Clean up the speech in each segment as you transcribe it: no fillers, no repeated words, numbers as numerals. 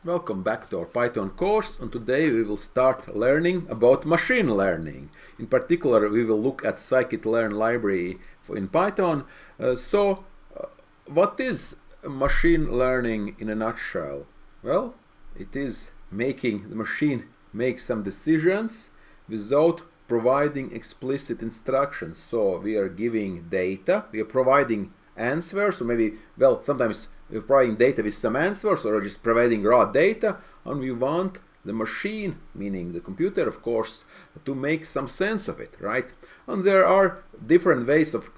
Welcome back to our Python course, and today we will start learning about machine learning. In particular, we will look at scikit-learn library in Python. What is machine learning in a nutshell? Well, it is making the machine make some decisions without providing explicit instructions. So we are giving data, we are providing answers, or maybe, well, sometimes we're providing data with some answers, or just providing raw data, and we want the machine, meaning the computer, of course, to make some sense of it, right? And there are different ways of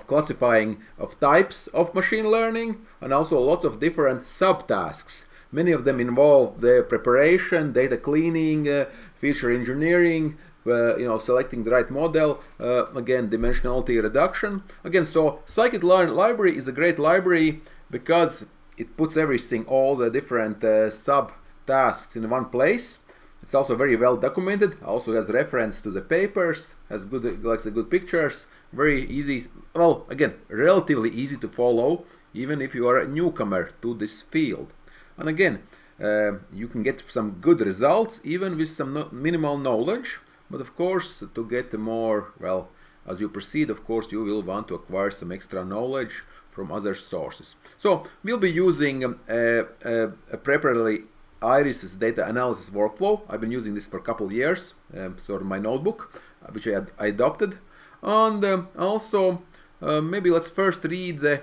classifying of types of machine learning, and also a lot of different subtasks. Many of them involve the preparation, data cleaning, feature engineering, selecting the right model, again, dimensionality reduction. Again, so scikit-learn library is a great library because it puts everything, all the different sub-tasks in one place. It's also very well documented, also has reference to the papers, has good pictures, very easy, well, again, relatively easy to follow, even if you are a newcomer to this field. And again, you can get some good results even with some minimal knowledge. But of course, to get more, well, as you proceed, of course, you will want to acquire some extra knowledge from other sources. So we'll be using a preparatory Iris's data analysis workflow. I've been using this for a couple of years, sort of my notebook, which I adopted. And also, maybe let's first read the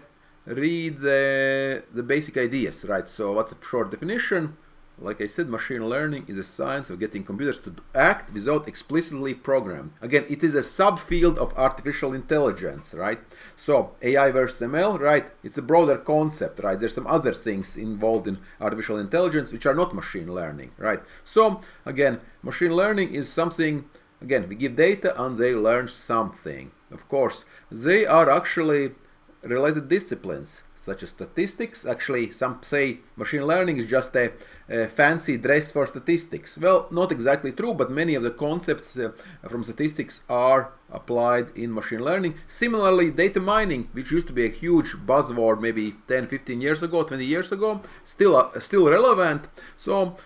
basic ideas, right? So what's a short definition? Like I said, machine learning is a science of getting computers to act without explicitly programmed. Again, it is a subfield of artificial intelligence, right? So AI versus ML, right? It's a broader concept, right? There's some other things involved in artificial intelligence which are not machine learning, right? So again, machine learning is something, again, we give data and they learn something. Of course, they are actually related disciplines, such as statistics. Actually, some say machine learning is just a fancy dress for statistics. Well, not exactly true, but many of the concepts from statistics are applied in machine learning. Similarly, data mining, which used to be a huge buzzword maybe 10, 15 years ago, 20 years ago, still relevant. So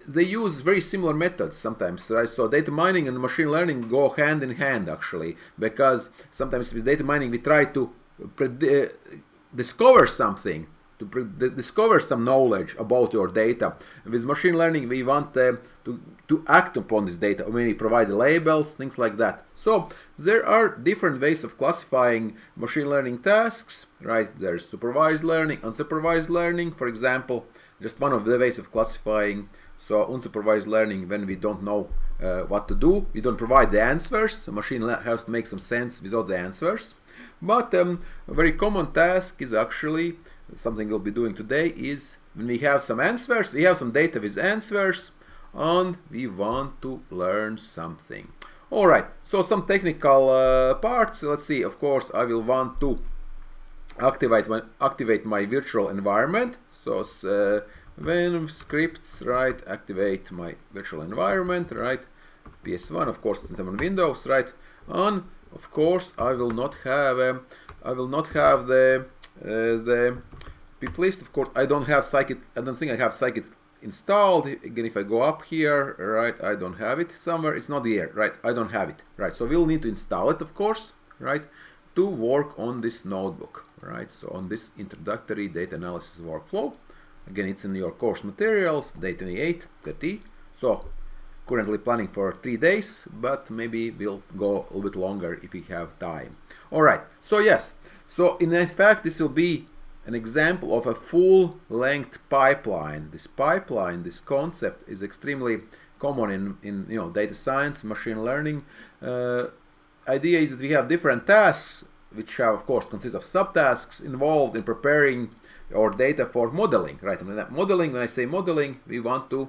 they use very similar methods sometimes, right? So data mining and machine learning go hand in hand, actually, because sometimes with data mining we try to discover something, to discover some knowledge about your data. With machine learning, we want to act upon this data, or maybe provide labels, things like that. So there are different ways of classifying machine learning tasks, right? There's supervised learning, unsupervised learning, for example, just one of the ways of classifying. So unsupervised learning, when we don't know what to do, we don't provide the answers. The machine has to make some sense without the answers. But a very common task is actually something we'll be doing today is when we have some answers, we have some data with answers, and we want to learn something. All right, so some technical parts. Let's see. Of course, I will want to activate my virtual environment. So when scripts, right, activate my virtual environment, right, PS1, of course, it's on Windows, right, and of course I will not have the pip list. Of course, I don't have scikit. I don't think I have scikit installed. Again, if I go up here, right, I don't have it somewhere. It's not here, right? I don't have it, right? So we'll need to install it, of course, right, to work on this notebook, right? So on this introductory data analysis workflow. Again, it's in your course materials, Day28, 30. So currently planning for 3 days, but maybe we'll go a little bit longer if we have time. All right, so yes, so in fact this will be an example of a full-length pipeline. This pipeline, this concept is extremely common in data science, machine learning. Idea is that we have different tasks which have, of course, consist of subtasks involved in preparing our data for modeling, right? And when I say modeling, we want to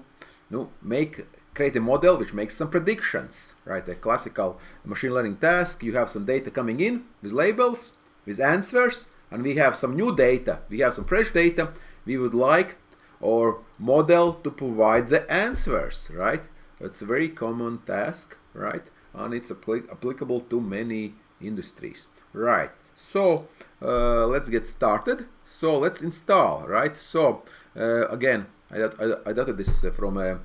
create a model which makes some predictions, right? A classical machine learning task, you have some data coming in with labels, with answers, and we have some new data, we have some fresh data, we would like our model to provide the answers, right? It's a very common task, right? And it's applicable to many industries, right? So let's get started. So let's install, right? So again, I adapted this from a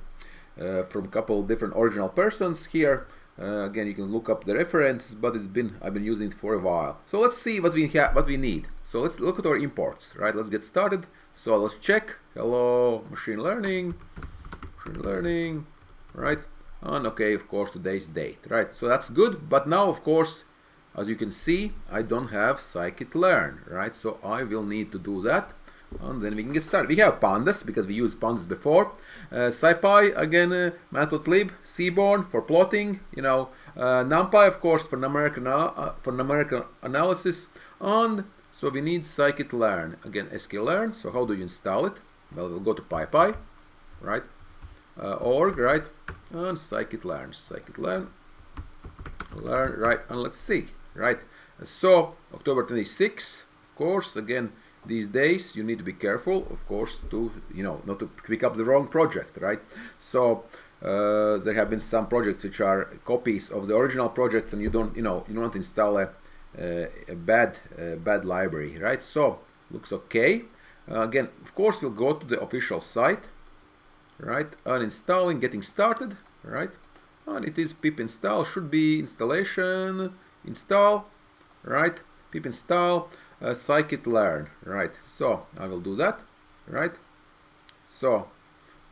couple different original persons here. Again, you can look up the reference, but I've been using it for a while. So let's see what we need. So let's look at our imports, right? Let's get started. So let's check. Hello, machine learning, right? And okay, of course, today's date, right? So that's good. But now, of course, as you can see, I don't have scikit-learn, right? So I will need to do that, and then we can get started. We have pandas because we used pandas before. SciPy again, matplotlib, seaborn for plotting. You know, NumPy of course for numerical analysis, and so we need scikit-learn again, sklearn. So how do you install it? Well, we'll go to PyPy, right? Org, right? And scikit-learn, learn, right? And let's see, right? So October 26, of course, again, these days you need to be careful, of course, to not to pick up the wrong project, right? So there have been some projects which are copies of the original projects, and you don't install a bad library, right? So looks okay. Again, of course, we'll go to the official site, right? Uninstalling, getting started, right? And it is pip install, should be installation, install, right? Pip install, scikit-learn, right? So I will do that, right? So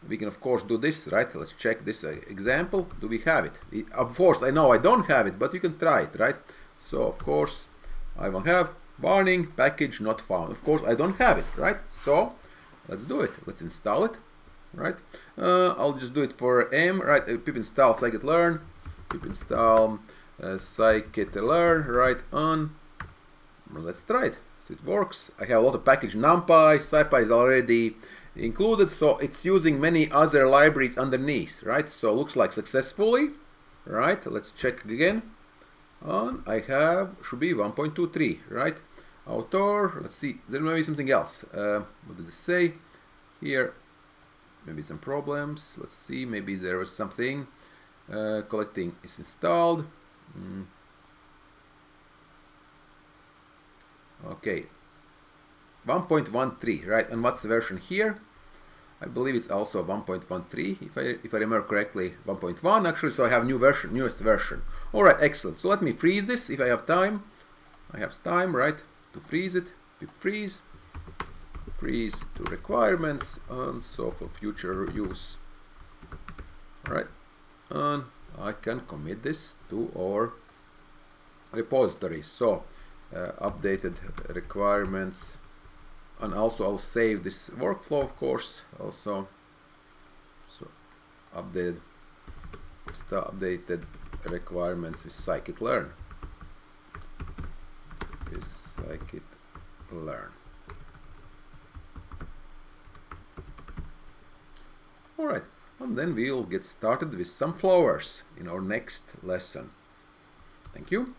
we can of course do this, right? Let's check this example. Do we have it? Of course, I know I don't have it, but you can try it, right? So of course I will have warning, package not found. Of course I don't have it, right? So let's do it. Let's install it, right? I'll just do it for M, right? Pip install scikit-learn, pip install scikit-learn, right? On. Let's try it. So it works. I have a lot of package NumPy. SciPy is already included, so it's using many other libraries underneath, right? So looks like successfully, right? Let's check again. And I have should be 1.23, right? Author. Let's see. There may be something else. What does it say here? Maybe some problems. Let's see. Maybe there was something. Collecting is installed. Okay, 1.13, right? And what's the version here? I believe it's also 1.13, if I remember correctly, 1.1 actually. So I have newest version. All right, excellent. So let me freeze this if I have time. I have time, right, to freeze it. Freeze to requirements, and so for future use. All right, and I can commit this to our repository. So updated requirements, and also I'll save this workflow, of course, also. So updated requirements is scikit-learn. All right, and then we'll get started with some flowers in our next lesson. Thank you.